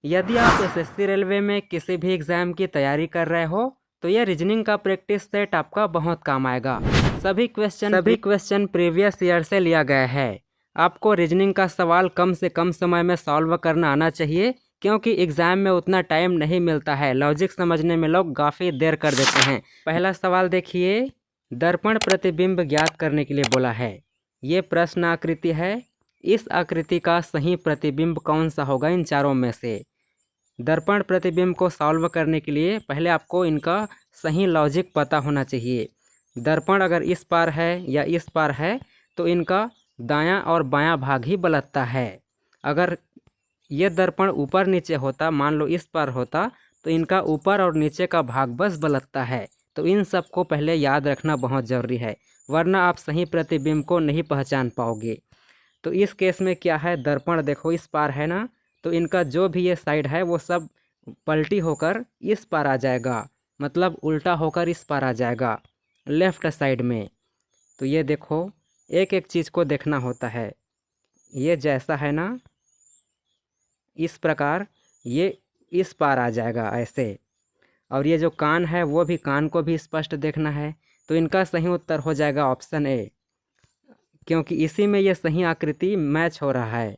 यदि आप SSC railway में किसी भी एग्ज़ाम की तैयारी कर रहे हो तो यह रीजनिंग का प्रैक्टिस सेट आपका बहुत काम आएगा। सभी क्वेश्चन प्रीवियस ईयर से लिया गया है। आपको रीजनिंग का सवाल कम से कम समय में सॉल्व करना आना चाहिए, क्योंकि एग्ज़ाम में उतना टाइम नहीं मिलता है। लॉजिक समझने में लोग काफ़ी देर कर देते हैं। पहला सवाल देखिए, दर्पण प्रतिबिंब ज्ञात करने के लिए बोला है। ये प्रश्न आकृति है। इस आकृति का सही प्रतिबिंब कौन सा होगा इन चारों में से? दर्पण प्रतिबिंब को सॉल्व करने के लिए पहले आपको इनका सही लॉजिक पता होना चाहिए। दर्पण अगर इस पार है या इस पार है तो इनका दायां और बायां भाग ही बलटता है। अगर ये दर्पण ऊपर नीचे होता, मान लो इस पार होता, तो इनका ऊपर और नीचे का भाग बस बलटता है। तो इन सब को पहले याद रखना बहुत ज़रूरी है, वरना आप सही प्रतिबिंब को नहीं पहचान पाओगे। तो इस केस में क्या है, दर्पण देखो इस पार है ना, तो इनका जो भी ये साइड है वो सब पलटी होकर इस पार आ जाएगा, मतलब उल्टा होकर इस पार आ जाएगा लेफ़्ट साइड में। तो ये देखो, एक एक चीज़ को देखना होता है। ये जैसा है ना, इस प्रकार ये इस पार आ जाएगा ऐसे। और ये जो कान है वो भी, कान को भी स्पष्ट देखना है। तो इनका सही उत्तर हो जाएगा ऑप्शन ए, क्योंकि इसी में ये सही आकृति मैच हो रहा है।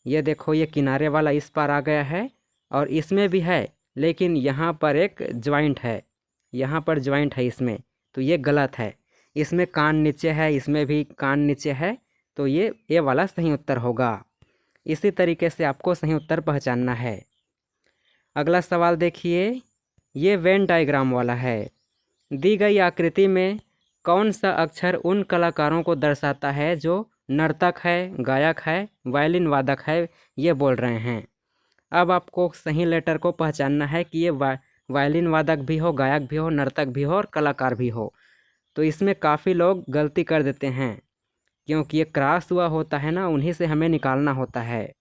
ये देखो, ये किनारे वाला इस पार आ गया है और इसमें भी है, लेकिन यहाँ पर एक ज्वाइंट है, यहाँ पर ज्वाइंट है इसमें, तो ये गलत है। इसमें कान नीचे है, इसमें भी कान नीचे है, तो ये वाला सही उत्तर होगा। इसी तरीके से आपको सही उत्तर पहचानना है। अगला सवाल देखिए, ये वेन डायग्राम वाला है। दी गई आकृति में कौन सा अक्षर उन कलाकारों को दर्शाता है जो नर्तक है, गायक है, वायलिन वादक है, ये बोल रहे हैं। अब आपको सही लेटर को पहचानना है कि ये वायलिन वादक भी हो, गायक भी हो, नर्तक भी हो और कलाकार भी हो। तो इसमें काफ़ी लोग गलती कर देते हैं, क्योंकि ये क्रॉस हुआ होता है ना, उन्हीं से हमें निकालना होता है।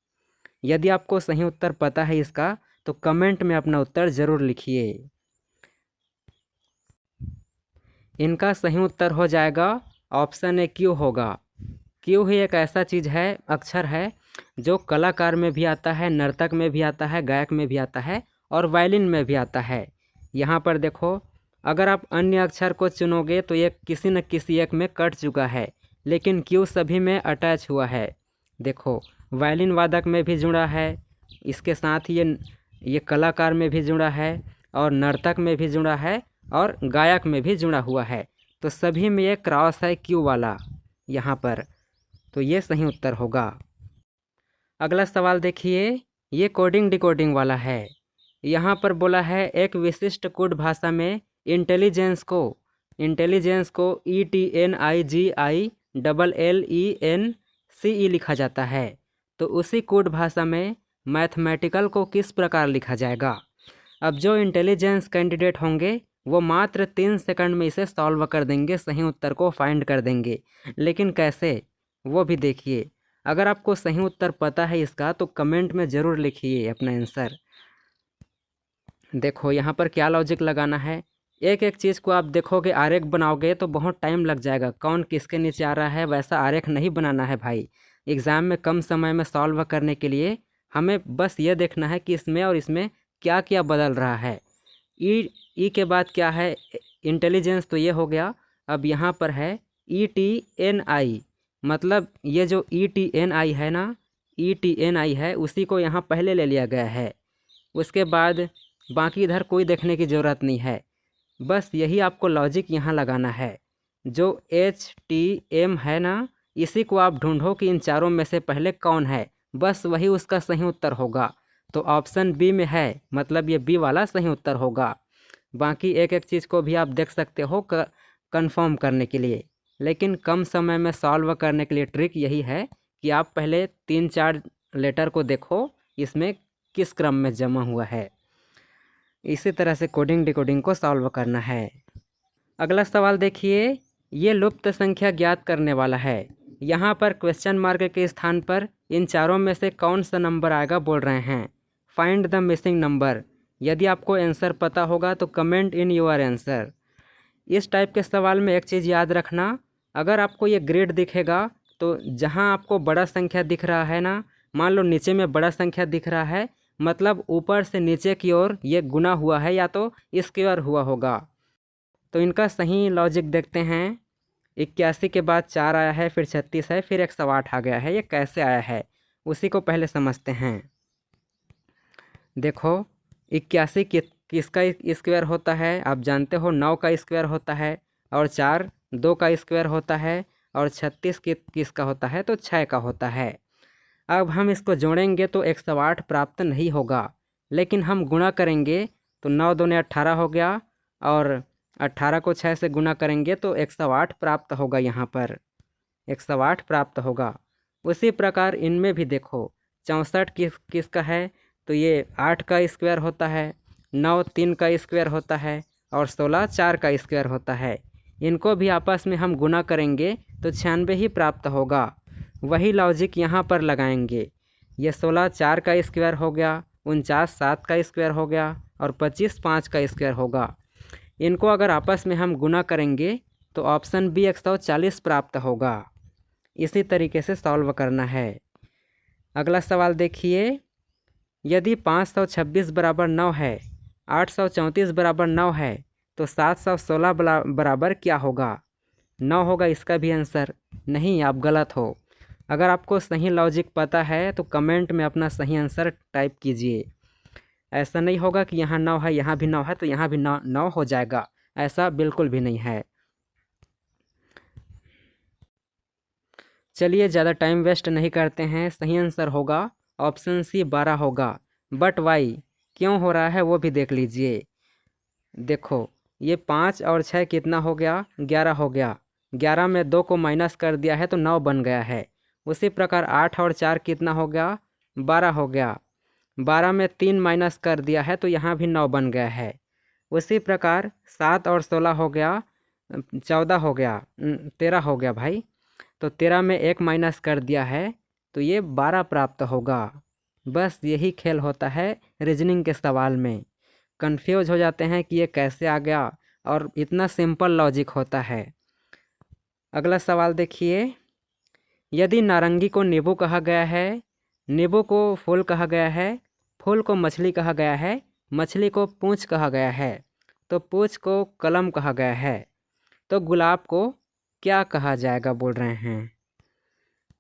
यदि आपको सही उत्तर पता है इसका तो कमेंट में अपना उत्तर ज़रूर लिखिए। इनका सही उत्तर हो जाएगा ऑप्शन ए, क्यू होगा। क्यू ही एक ऐसा चीज़ है, अक्षर है, जो कलाकार में भी आता है, नर्तक में भी आता है, गायक में भी आता है और वायलिन में भी आता है। यहाँ पर देखो, अगर आप अन्य अक्षर को चुनोगे तो ये किसी न किसी एक में कट चुका है, लेकिन क्यू सभी में अटैच हुआ है। देखो, वायलिन वादक में भी जुड़ा है, इसके साथ ये कलाकार में भी जुड़ा है और नर्तक में भी जुड़ा है और गायक में भी जुड़ा हुआ है। तो सभी में ये क्रॉस है क्यू वाला यहाँ पर, तो ये सही उत्तर होगा। अगला सवाल देखिए, ये कोडिंग डिकोडिंग वाला है। यहाँ पर बोला है एक विशिष्ट कोड भाषा में इंटेलिजेंस को ETNIGILLENCE लिखा जाता है। तो उसी कोड भाषा में मैथमेटिकल को किस प्रकार लिखा जाएगा? अब जो इंटेलिजेंस कैंडिडेट होंगे वो मात्र 3 सेकंड में इसे सॉल्व कर देंगे, सही उत्तर को फाइंड कर देंगे। लेकिन कैसे, वो भी देखिए। अगर आपको सही उत्तर पता है इसका तो कमेंट में ज़रूर लिखिए अपना आंसर। देखो यहाँ पर क्या लॉजिक लगाना है, एक एक चीज़ को आप देखोगे, आरेख बनाओगे तो बहुत टाइम लग जाएगा। कौन किसके नीचे आ रहा है वैसा आरेख नहीं बनाना है भाई। एग्ज़ाम में कम समय में सॉल्व करने के लिए हमें बस ये देखना है कि इसमें और इसमें क्या क्या बदल रहा है। ई के बाद क्या है, इंटेलिजेंस, तो ये हो गया। अब यहाँ पर है ETNI, मतलब ये जो ETNI है ना, ETNI है, उसी को यहाँ पहले ले लिया गया है। उसके बाद बाकी इधर कोई देखने की ज़रूरत नहीं है, बस यही आपको लॉजिक यहाँ लगाना है। जो HTM है ना, इसी को आप ढूंढो कि इन चारों में से पहले कौन है, बस वही उसका सही उत्तर होगा। तो ऑप्शन बी में है, मतलब ये बी वाला सही उत्तर होगा। बाकी एक एक चीज़ को भी आप देख सकते हो कंफर्म करने के लिए, लेकिन कम समय में सॉल्व करने के लिए ट्रिक यही है कि आप पहले 3-4 लेटर को देखो इसमें किस क्रम में जमा हुआ है। इसी तरह से कोडिंग डिकोडिंग को सॉल्व करना है। अगला सवाल देखिए, ये लुप्त संख्या ज्ञात करने वाला है। यहाँ पर क्वेश्चन मार्क के स्थान पर इन चारों में से कौन सा नंबर आएगा बोल रहे हैं। Find the missing number. यदि आपको आंसर पता होगा तो कमेंट इन योर आंसर। इस टाइप के सवाल में एक चीज़ याद रखना, अगर आपको ये ग्रेड दिखेगा तो जहाँ आपको बड़ा संख्या दिख रहा है ना, मान लो नीचे में बड़ा संख्या दिख रहा है, मतलब ऊपर से नीचे की ओर ये गुना हुआ है या तो स्क्वायर हुआ होगा। तो इनका सही लॉजिक देखते हैं। 81 के बाद 4 आया है, फिर 36 है, फिर 108 आ गया है। ये कैसे आया है उसी को पहले समझते हैं। देखो 81 किसका स्क्वायर होता है, आप जानते हो 9 का स्क्वायर होता है, और 4 2 का स्क्वायर होता है, और 36 किसका होता है, तो 6 का होता है। अब हम इसको जोड़ेंगे तो 108 प्राप्त नहीं होगा, लेकिन हम गुणा करेंगे तो 9 दूने 18 हो गया, और 18 को 6 से गुणा करेंगे तो 108 प्राप्त होगा। यहाँ पर 108 प्राप्त होगा। उसी प्रकार इनमें भी देखो 64 किसका है, तो ये 8 का स्क्वायर होता है, 9 3 का स्क्वायर होता है, और 16 4 का स्क्वायर होता है। इनको भी आपस में हम गुणा करेंगे तो 96 ही प्राप्त होगा। वही लॉजिक यहाँ पर लगाएंगे। ये 16 4 का स्क्वायर हो गया, 49 7 का स्क्वायर हो गया, और 25 5 का स्क्वायर होगा। इनको अगर आपस में हम गुणा करेंगे तो ऑप्शन बी 140 प्राप्त होगा। इसी तरीके से सॉल्व करना है। अगला सवाल देखिए, यदि 526 बराबर 9 है, 834 बराबर 9 है, तो 716 बराबर क्या होगा? 9 होगा इसका भी आंसर। नहीं, आप गलत हो। अगर आपको सही लॉजिक पता है तो कमेंट में अपना सही आंसर टाइप कीजिए। ऐसा नहीं होगा कि यहाँ 9 है, यहाँ भी 9 है तो यहाँ भी 9 हो जाएगा, ऐसा बिल्कुल भी नहीं है। चलिए ज़्यादा टाइम वेस्ट नहीं करते हैं। सही आंसर होगा ऑप्शन सी 12 होगा। बट वाई क्यों हो रहा है वो भी देख लीजिए। देखो ये 5 और 6 कितना हो गया, 11 हो गया। 11 में 2 को माइनस कर दिया है तो 9 बन गया है। उसी प्रकार 8 और 4 कितना हो गया, 12 हो गया। 12 में 3 माइनस कर दिया है तो यहाँ भी 9 बन गया है। उसी प्रकार 7 और 16 हो गया, 14 हो गया, 13 हो गया भाई। तो 13 में 1 माइनस कर दिया है तो ये 12 प्राप्त होगा। बस यही खेल होता है रीजनिंग के सवाल में। कंफ्यूज हो जाते हैं कि ये कैसे आ गया, और इतना सिंपल लॉजिक होता है। अगला सवाल देखिए, यदि नारंगी को नींबू कहा गया है, नींबू को फूल कहा गया है, फूल को मछली कहा गया है, मछली को पूंछ कहा गया है, तो पूंछ को कलम कहा गया है, तो गुलाब को क्या कहा जाएगा बोल रहे हैं।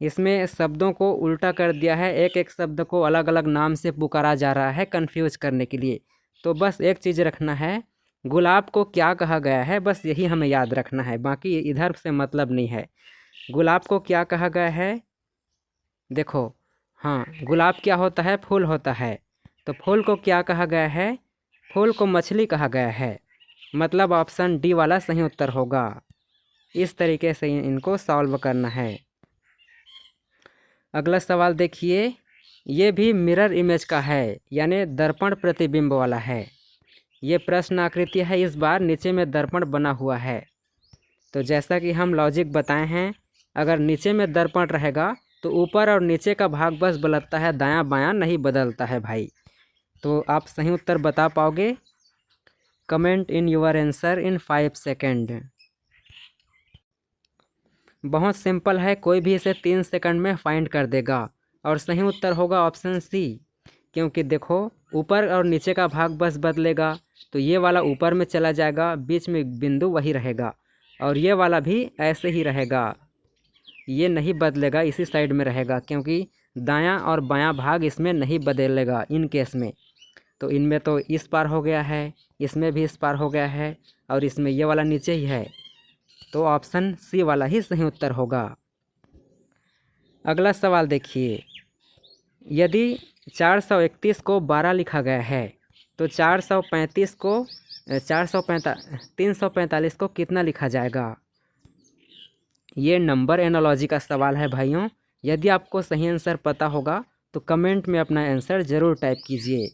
इसमें शब्दों को उल्टा कर दिया है, एक एक शब्द को अलग अलग नाम से पुकारा जा रहा है कंफ्यूज करने के लिए। तो बस एक चीज़ रखना है, गुलाब को क्या कहा गया है, बस यही हमें याद रखना है, बाकी इधर से मतलब नहीं है। गुलाब को क्या कहा गया है, देखो हाँ, गुलाब क्या होता है, फूल होता है। तो फूल को क्या कहा गया है, फूल को मछली कहा गया है। मतलब ऑप्शन डी वाला सही उत्तर होगा। इस तरीके से इनको सॉल्व करना है। अगला सवाल देखिए, ये भी मिरर इमेज का है, यानी दर्पण प्रतिबिंब वाला है। ये प्रश्न आकृति है, इस बार नीचे में दर्पण बना हुआ है। तो जैसा कि हम लॉजिक बताए हैं, अगर नीचे में दर्पण रहेगा तो ऊपर और नीचे का भाग बस बदलता है, दायां बायां नहीं बदलता है भाई। तो आप सही उत्तर बता पाओगे? Comment in your answer in 5 second. बहुत सिंपल है, कोई भी इसे 3 सेकंड में फाइंड कर देगा। और सही उत्तर होगा ऑप्शन सी, क्योंकि देखो ऊपर और नीचे का भाग बस बदलेगा तो ये वाला ऊपर में चला जाएगा, बीच में बिंदु वही रहेगा, और ये वाला भी ऐसे ही रहेगा, ये नहीं बदलेगा, इसी साइड में रहेगा, क्योंकि दायां और बायां भाग इसमें नहीं बदलेगा इन केस में। तो इनमें तो इस पार हो गया है, इसमें भी इस पार हो गया है, और इसमें ये वाला नीचे ही है। तो ऑप्शन सी वाला ही सही उत्तर होगा। अगला सवाल देखिए, यदि 431 को 12 लिखा गया है तो 435 को 345 को कितना लिखा जाएगा? ये नंबर एनालॉजी का सवाल है भाइयों। यदि आपको सही आंसर पता होगा तो कमेंट में अपना आंसर ज़रूर टाइप कीजिए।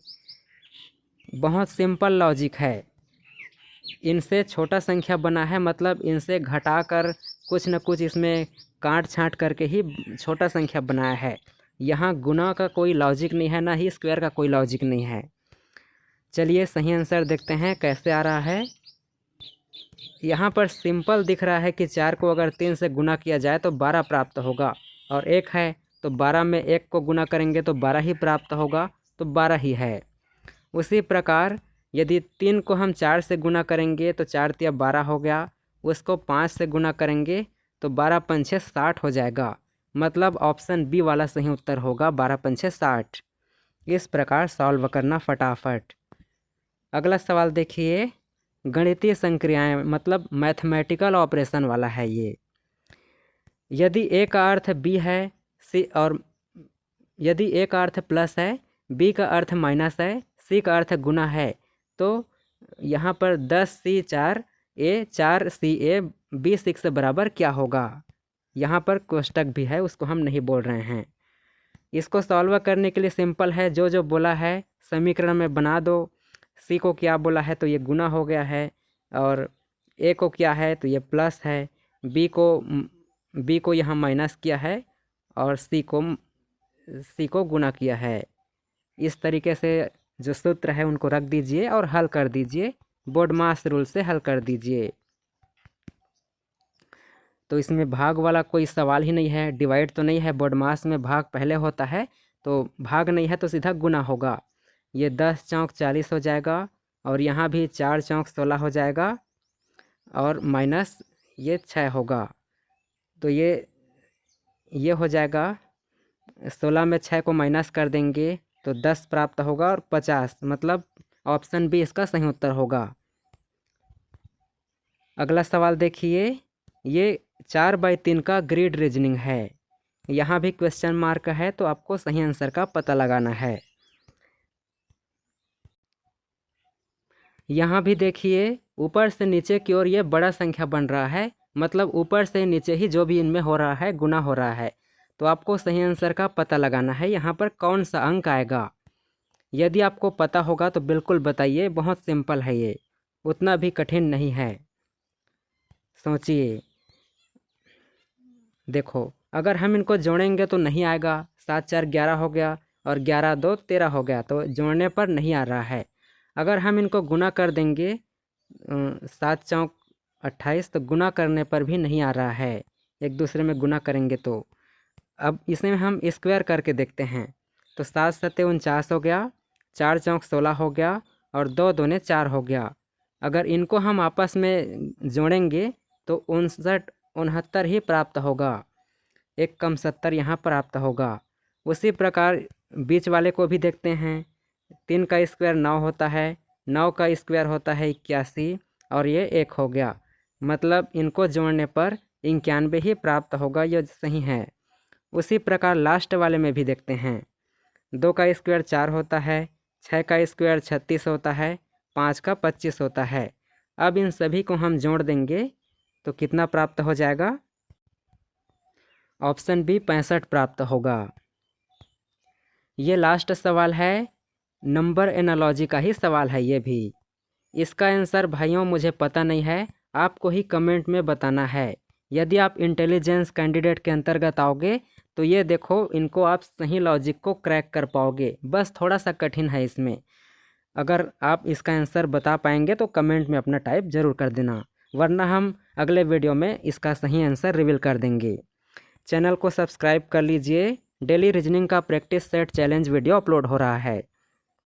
बहुत सिंपल लॉजिक है। इनसे छोटा संख्या बना है, मतलब इनसे घटाकर कुछ न कुछ इसमें काट छाँट करके ही छोटा संख्या बनाया है। यहाँ गुना का कोई लॉजिक नहीं है, ना ही स्क्वायर का कोई लॉजिक नहीं है। चलिए सही आंसर देखते हैं कैसे आ रहा है। यहाँ पर सिंपल दिख रहा है कि 4 को अगर 3 से गुना किया जाए तो 12 प्राप्त होगा, और 1 है तो 12 में 1 को गुना करेंगे तो 12 ही प्राप्त होगा। तो 12 ही है। उसी प्रकार यदि 3 को हम 4 से गुना करेंगे तो 4 तिया 12 हो गया। उसको 5 से गुना करेंगे तो 12 पंछे 60 हो जाएगा। मतलब ऑप्शन बी वाला सही उत्तर होगा 12 पंछे 60। इस प्रकार सॉल्व करना फटाफट। अगला सवाल देखिए, गणितीय संक्रियाएं मतलब मैथमेटिकल ऑपरेशन वाला है ये। यदि ए का अर्थ बी है सी और यदि ए का अर्थ प्लस है, बी का अर्थ माइनस है, सी का अर्थ गुना है, तो यहाँ पर 10C4 ए 4CA B6 बराबर क्या होगा। यहाँ पर कोष्टक भी है, उसको हम नहीं बोल रहे हैं। इसको सॉल्व करने के लिए सिंपल है, जो जो बोला है समीकरण में बना दो। सी को क्या बोला है तो ये गुना हो गया है, और ए को क्या है तो ये प्लस है, बी को यहाँ माइनस किया है, और सी को गुना किया है। इस तरीके से जो सूत्र है उनको रख दीजिए और हल कर दीजिए, बोडमास रूल से हल कर दीजिए। तो इसमें भाग वाला कोई सवाल ही नहीं है, डिवाइड तो नहीं है, बोडमास में भाग पहले होता है, तो भाग नहीं है तो सीधा गुना होगा। ये 10 चौक 40 हो जाएगा, और यहाँ भी 4 चौक 16 हो जाएगा, और माइनस ये 6 होगा, तो ये हो जाएगा। 16 में 6 को माइनस कर देंगे तो 10 प्राप्त होगा, और 50, मतलब ऑप्शन बी इसका सही उत्तर होगा। अगला सवाल देखिए, ये 4/3 का ग्रिड रीजनिंग है। यहाँ भी क्वेश्चन मार्क है, तो आपको सही आंसर का पता लगाना है। यहाँ भी देखिए, ऊपर से नीचे की ओर ये बड़ा संख्या बन रहा है, मतलब ऊपर से नीचे ही जो भी इनमें हो रहा है गुना हो रहा है। तो आपको सही आंसर का पता लगाना है, यहाँ पर कौन सा अंक आएगा। यदि आपको पता होगा तो बिल्कुल बताइए, बहुत सिंपल है ये, उतना भी कठिन नहीं है। सोचिए, देखो अगर हम इनको जोड़ेंगे तो नहीं आएगा। 7 4 11 हो गया, और 11 2 13 हो गया, तो जोड़ने पर नहीं आ रहा है। अगर हम इनको गुना कर देंगे 7 चौक 28, तो गुना करने पर भी नहीं आ रहा है, एक दूसरे में गुना करेंगे तो। अब इसमें हम स्क्वायर करके देखते हैं, तो 7 7 49 हो गया, 4 चौक 16 हो गया, और 2 दूने 4 हो गया। अगर इनको हम आपस में जोड़ेंगे तो 59 69 ही प्राप्त होगा, एक कम 70 यहाँ प्राप्त होगा। उसी प्रकार बीच वाले को भी देखते हैं। 3 का स्क्वायर 9 होता है, 9 का स्क्वायर होता है 81, और ये 1 हो गया, मतलब इनको जोड़ने पर 91 ही प्राप्त होगा, ये सही है। उसी प्रकार लास्ट वाले में भी देखते हैं। 2 का स्क्वायर 4 होता है, 6 का स्क्वायर 36 होता है, 5 का 25 होता है। अब इन सभी को हम जोड़ देंगे तो कितना प्राप्त हो जाएगा। ऑप्शन बी 65 प्राप्त होगा। ये लास्ट सवाल है, नंबर एनालॉजी का ही सवाल है ये भी। इसका आंसर भाइयों मुझे पता नहीं है, आपको ही कमेंट में बताना है। यदि आप इंटेलिजेंस कैंडिडेट के अंतर्गत आओगे तो ये देखो, इनको आप सही लॉजिक को क्रैक कर पाओगे, बस थोड़ा सा कठिन है इसमें। अगर आप इसका आंसर बता पाएंगे तो कमेंट में अपना टाइप ज़रूर कर देना, वरना हम अगले वीडियो में इसका सही आंसर रिवील कर देंगे। चैनल को सब्सक्राइब कर लीजिए, डेली रीजनिंग का practice set challenge video upload हो रहा है।